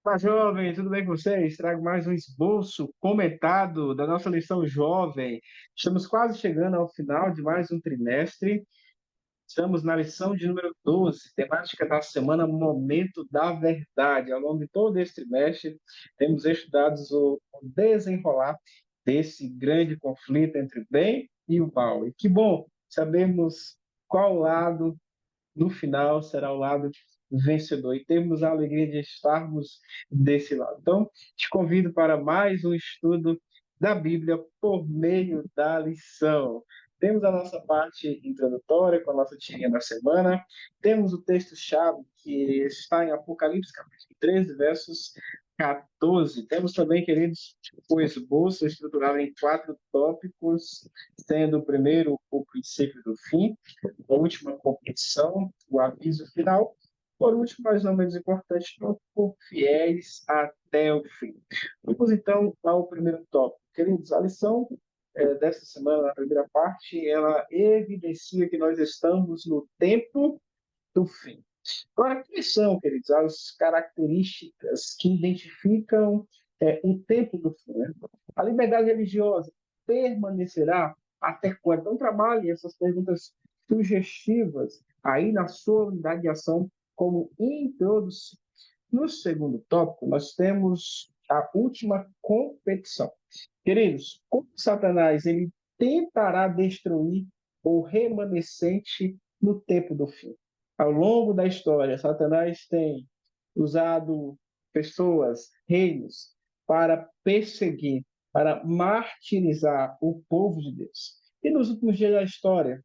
Olá, jovem, tudo bem com vocês? Trago mais um esboço comentado da nossa lição jovem. Estamos quase chegando ao final de mais um trimestre. Estamos na lição de número 12, temática da semana Momento da Verdade. Ao longo de todo esse trimestre, temos estudado o desenrolar desse grande conflito entre o bem e o mal. E que bom sabermos qual lado no final será o lado vencedor e temos a alegria de estarmos desse lado. Então, te convido para mais um estudo da Bíblia por meio da lição. Temos a nossa parte introdutória com a nossa tirinha da semana. Temos o texto-chave que está em Apocalipse, capítulo 13, versos 14. Temos também, queridos, o esboço estruturado em quatro tópicos, sendo o primeiro o princípio do fim, a última competição, o aviso final. Por último, mas não menos importante, por fiéis até o fim. Vamos então ao primeiro tópico. Queridos, a lição dessa semana, na primeira parte, ela evidencia que nós estamos no tempo do fim. Agora, quais são, queridos, as características que identificam o tempo do fim? Né? A liberdade religiosa permanecerá até quando? Então, trabalhe essas perguntas sugestivas aí na sua unidade de ação como introdução. No segundo tópico, nós temos a última competição. Queridos, como Satanás ele tentará destruir o remanescente no tempo do fim? Ao longo da história, Satanás tem usado pessoas, reinos, para perseguir, para martirizar o povo de Deus. E nos últimos dias da história,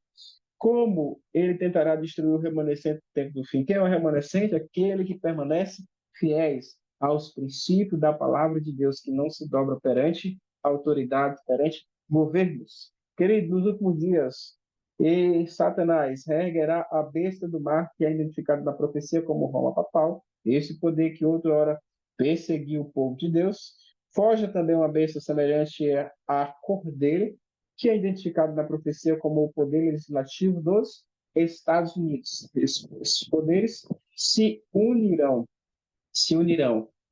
como ele tentará destruir o remanescente do tempo do fim? Quem é o remanescente? Aquele que permanece fiéis aos princípios da palavra de Deus, que não se dobra perante autoridade, perante governos. Querido, nos últimos dias, e Satanás reerguerá a besta do mar, que é identificado na profecia como Roma Papal, esse poder que outrora perseguiu o povo de Deus. Foge também uma besta semelhante a cordeiro, que é identificado na profecia como o poder legislativo dos Estados Unidos. Esses poderes se unirão,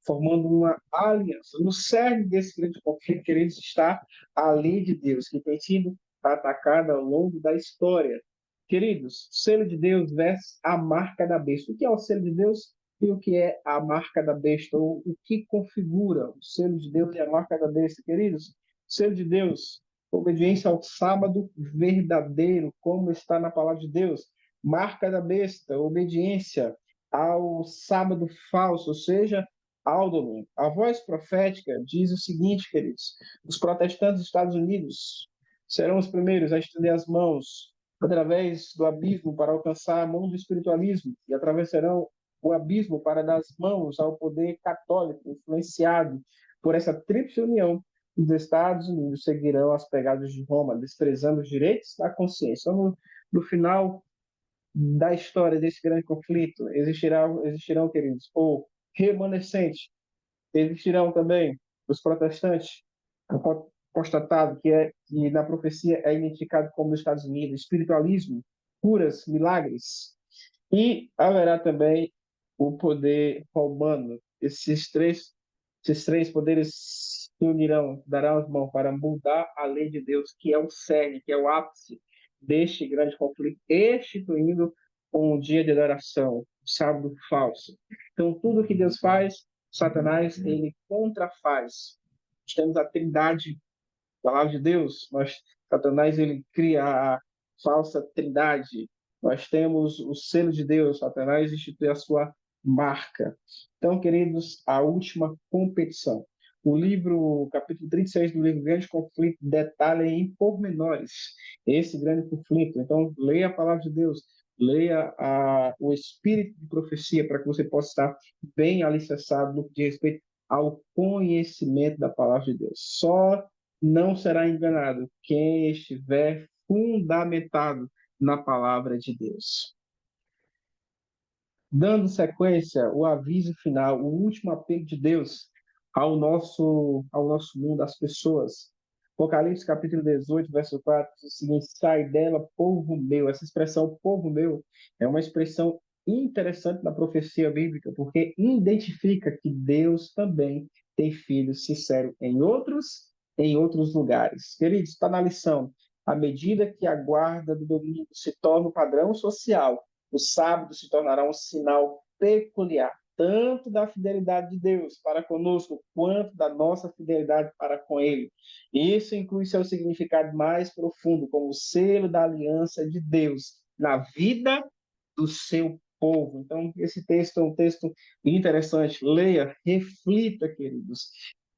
formando uma aliança. No cerne desse grande conflito, queridos, está a lei de Deus, que tem sido atacada ao longo da história. Queridos, o selo de Deus versus a marca da besta. O que é o selo de Deus e o que é a marca da besta? Ou o que configura o selo de Deus e a marca da besta? Queridos, o selo de Deus, obediência ao sábado verdadeiro, como está na palavra de Deus. Marca da besta, obediência ao sábado falso, ou seja, ao domingo. A voz profética diz o seguinte, queridos: os protestantes dos Estados Unidos serão os primeiros a estender as mãos através do abismo para alcançar a mão do espiritualismo e atravessarão o abismo para dar as mãos ao poder católico, influenciado por essa tríplice união. Os Estados Unidos seguirão as pegadas de Roma, desprezando os direitos da consciência. Então, no final da história desse grande conflito existirão, queridos, o remanescente, existirão também os protestantes, constatado que na profecia é identificado como nos Estados Unidos, espiritualismo, curas, milagres, e haverá também o poder romano. Esses três poderes se unirão, darão as mãos para mudar a lei de Deus, que é o cerne, que é o ápice deste grande conflito, instituindo um dia de adoração, um sábado falso. Então, tudo que Deus faz, Satanás, ele contrafaz. Temos a trindade, a palavra de Deus, Satanás, ele cria a falsa trindade. Nós temos o selo de Deus, Satanás institui a sua marca. Então, queridos, a última competição. O capítulo 36 do livro Grande Conflito, detalha em pormenores esse grande conflito. Então, leia a palavra de Deus, leia o espírito de profecia, para que você possa estar bem alicerçado no que diz respeito ao conhecimento da palavra de Deus. Só não será enganado quem estiver fundamentado na palavra de Deus. Dando sequência, o aviso final, o último apelo de Deus ao nosso mundo, às pessoas. Apocalipse capítulo 18, verso 4, diz o seguinte: sai dela, povo meu. Essa expressão, povo meu, é uma expressão interessante na profecia bíblica, porque identifica que Deus também tem filhos sinceros em outros lugares. Queridos, está na lição. À medida que a guarda do domingo se torna o padrão social, o sábado se tornará um sinal peculiar, tanto da fidelidade de Deus para conosco, quanto da nossa fidelidade para com Ele. Isso inclui seu significado mais profundo, como o selo da aliança de Deus na vida do seu povo. Então, esse texto é um texto interessante. Leia, reflita, queridos,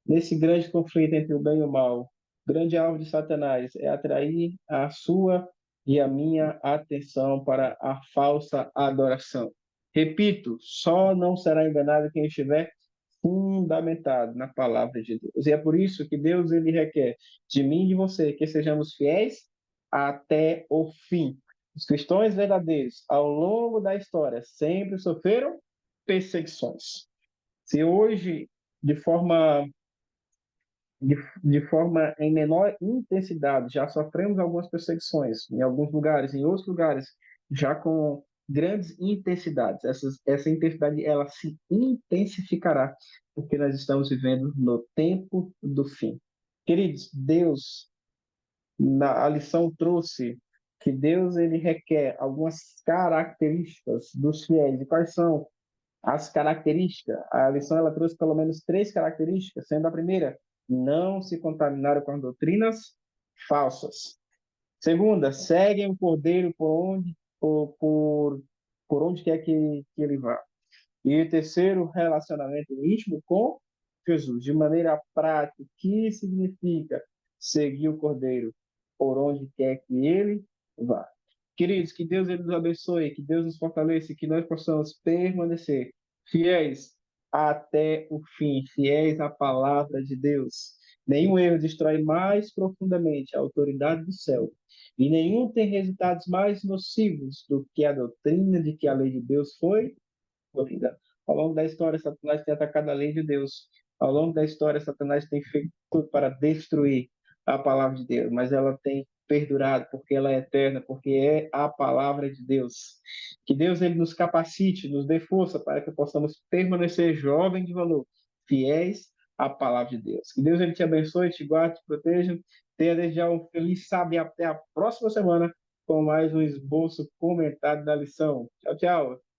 nesse grande conflito entre o bem e o mal. O grande alvo de Satanás é atrair a sua e a minha atenção para a falsa adoração. Repito, só não será enganado quem estiver fundamentado na palavra de Deus. E é por isso que Deus ele requer de mim e de você que sejamos fiéis até o fim. Os cristãos verdadeiros, ao longo da história, sempre sofreram perseguições. Se hoje, de forma, de forma em menor intensidade, já sofremos algumas perseguições em alguns lugares, em outros lugares, já com grandes intensidades. Essa intensidade ela se intensificará, porque nós estamos vivendo no tempo do fim. Queridos, Deus a lição trouxe que Deus ele requer algumas características dos fiéis. E quais são as características? A lição ela trouxe pelo menos três características, sendo a primeira, não se contaminaram com doutrinas falsas. Segunda, seguem o Cordeiro por onde quer que ele vá. E o terceiro, relacionamento íntimo com Jesus, de maneira prática. O que significa seguir o Cordeiro por onde quer que ele vá? Queridos, que Deus ele nos abençoe, que Deus nos fortaleça, que nós possamos permanecer fiéis até o fim, fiéis à palavra de Deus. Nenhum erro destrói mais profundamente a autoridade do céu, e nenhum tem resultados mais nocivos do que a doutrina de que a lei de Deus foi vida. Ao longo da história, Satanás tem atacado a lei de Deus. Ao longo da história, Satanás tem feito tudo para destruir a palavra de Deus, mas ela tem perdurado porque ela é eterna, porque é a palavra de Deus. Que Deus ele nos capacite, nos dê força para que possamos permanecer jovens de valor, fiéis à palavra de Deus. Que Deus ele te abençoe, te guarde, te proteja. Tenha desde já um feliz sábado e até a próxima semana com mais um esboço comentado da lição. Tchau, tchau.